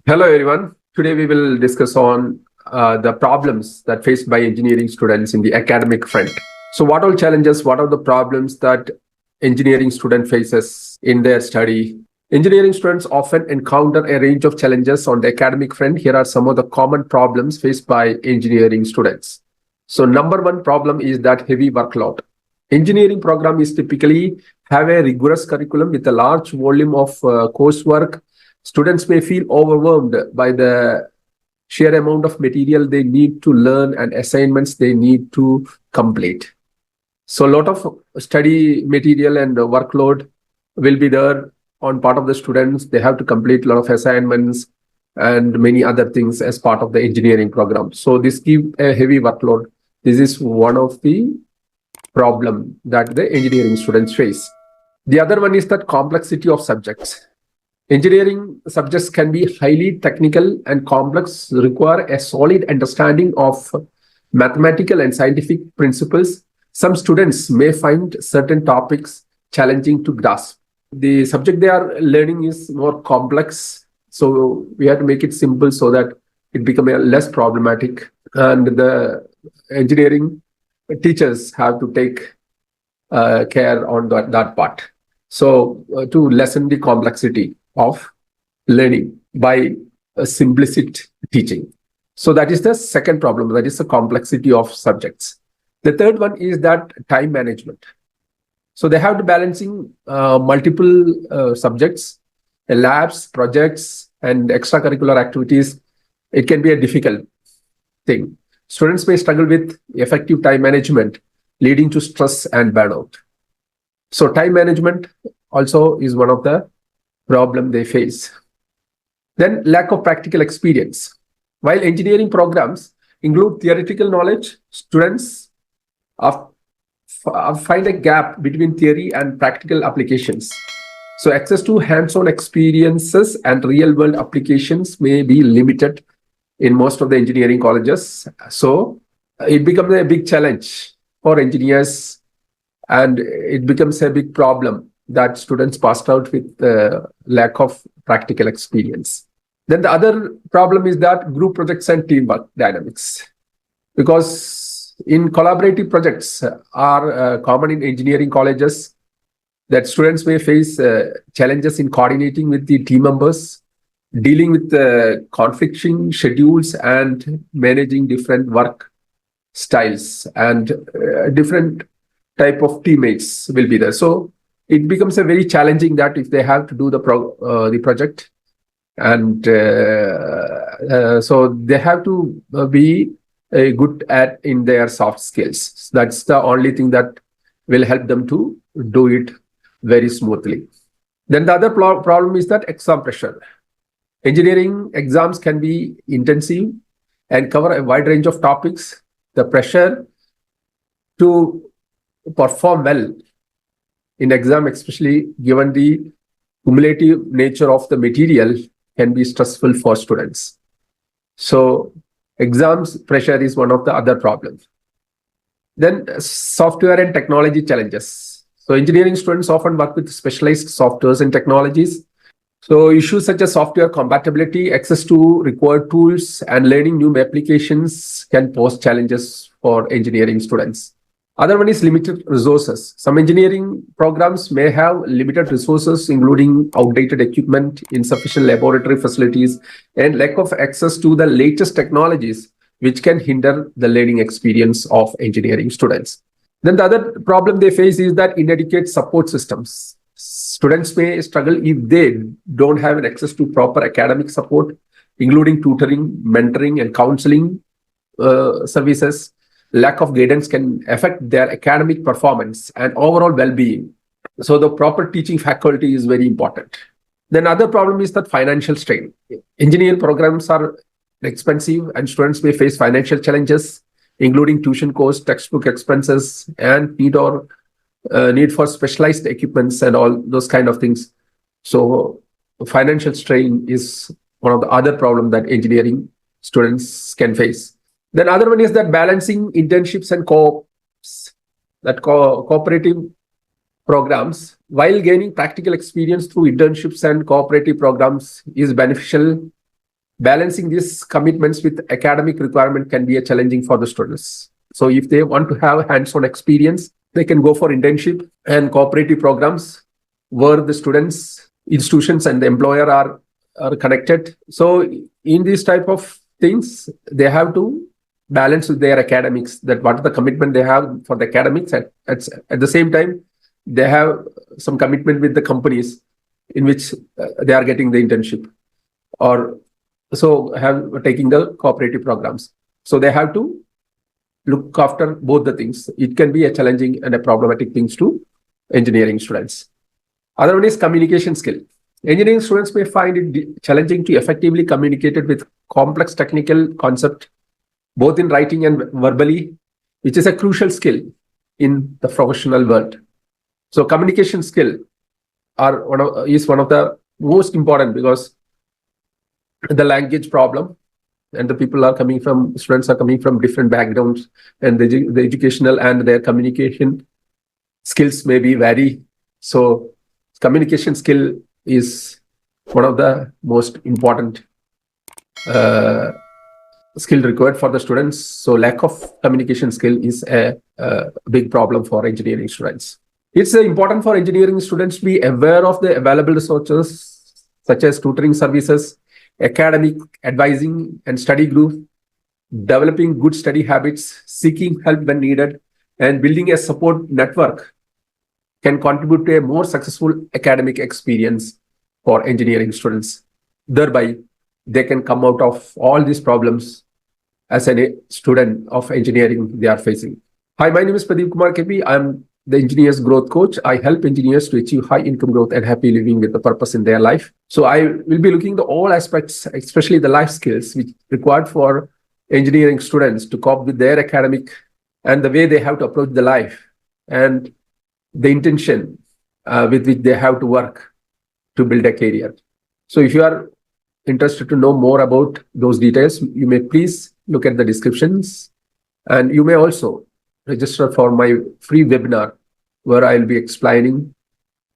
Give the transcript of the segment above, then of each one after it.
Hello, everyone. Today we will discuss on the problems that faced by engineering students in the academic front. So, what all challenges? What are the problems that engineering student faces in their study? Engineering students often encounter a range of challenges on the academic front. Here are some of the common problems faced by engineering students. So, number one problem is that heavy workload. Engineering program is typically have a rigorous curriculum with a large volume of coursework. Students may feel overwhelmed by the sheer amount of material they need to learn and assignments they need to complete. So, a lot of study material and workload will be there on part of the students. They have to complete a lot of assignments and many other things as part of the engineering program. So, this gives a heavy workload. This is one of the problem that the engineering students face. The other one is that complexity of subjects. Engineering subjects can be highly technical and complex, require a solid understanding of mathematical and scientific principles. Some students may find certain topics challenging to grasp. The subject they are learning is more complex, so we have to make it simple so that it becomes less problematic. And the engineering teachers have to take care on that part. So to lessen the complexity of learning by a simplicity teaching. So that is the second problem. That is the complexity of subjects. The third one is that time management. So they have to balancing multiple subjects, labs, projects, and extracurricular activities. It can be a difficult thing. Students may struggle with effective time management, leading to stress and burnout. So time management also is one of the problem they face. Then lack of practical experience. While engineering programs include theoretical knowledge, students find a gap between theory and practical applications. So access to hands-on experiences and real-world applications may be limited in most of the engineering colleges. So it becomes a big challenge for engineers, and it becomes a big problem that students passed out with lack of practical experience. Then the other problem is that group projects and teamwork dynamics, because in collaborative projects are common in engineering colleges, that students may face challenges in coordinating with the team members, dealing with conflicting schedules, and managing different work styles, and different type of teammates will be there. So it becomes a very challenging that if they have to do the project, and so they have to be good at in their soft skills. That's the only thing that will help them to do it very smoothly. Then the other problem is that exam pressure. Engineering exams can be intensive and cover a wide range of topics. The pressure to perform well in exam, especially given the cumulative nature of the material, can be stressful for students. So exams pressure is one of the other problems. Then software and technology challenges. So engineering students often work with specialized softwares and technologies. So issues such as software compatibility, access to required tools, and learning new applications can pose challenges for engineering students. Other one is limited resources. Some engineering programs may have limited resources, including outdated equipment, insufficient laboratory facilities, and lack of access to the latest technologies, which can hinder the learning experience of engineering students. Then the other problem they face is that inadequate support systems. Students may struggle if they don't have an access to proper academic support, including tutoring, mentoring, and counseling services. Lack of guidance can affect their academic performance and overall well-being. So the proper teaching faculty is very important. Then other problem is that financial strain. Engineering programs are expensive and students may face financial challenges, including tuition costs, textbook expenses, and need for specialized equipments and all those kind of things. So financial strain is one of the other problems that engineering students can face. Then other one is that balancing internships and co-ops, that cooperative programs, while gaining practical experience through internships and cooperative programs is beneficial Balancing these commitments with academic requirement can be a challenging for the students. So if they want to have hands-on experience, they can go for internship and cooperative programs where the students, institutions, and the employer are connected. So in these type of things, they have to balance with their academics, that what are the commitment they have for the academics. At the same time, they have some commitment with the companies in which they are getting the internship, or so have taking the cooperative programs. So they have to look after both the things. It can be a challenging and a problematic things to engineering students. Other one is communication skill. Engineering students may find it challenging to effectively communicate with complex technical concept, both in writing and verbally, which is a crucial skill in the professional world. So communication skill is one of the most important, because the language problem, and the students are coming from different backgrounds, and the educational and their communication skills may be vary. So communication skill is one of the most important skill required for the students. So lack of communication skill is a big problem for engineering students. It's important for engineering students to be aware of the available resources such as tutoring services, academic advising and study group, developing good study habits, seeking help when needed, and building a support network can contribute to a more successful academic experience for engineering students. Thereby, they can come out of all these problems as a student of engineering they are facing. Hi, my name is Pradeep Kumar KP. I'm the engineers growth coach. I help engineers to achieve high income growth and happy living with a purpose in their life. So I will be looking at all aspects, especially the life skills which required for engineering students to cope with their academic and the way they have to approach the life, and the intention with which they have to work to build a career. So if you are interested to know more about those details, you may please look at the descriptions, and you may also register for my free webinar where I'll be explaining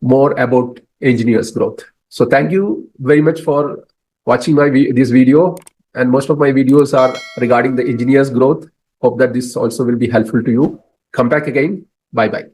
more about engineers growth. So thank you very much for watching this video, and most of my videos are regarding the engineers growth. Hope that this also will be helpful to you. Come back again. Bye bye.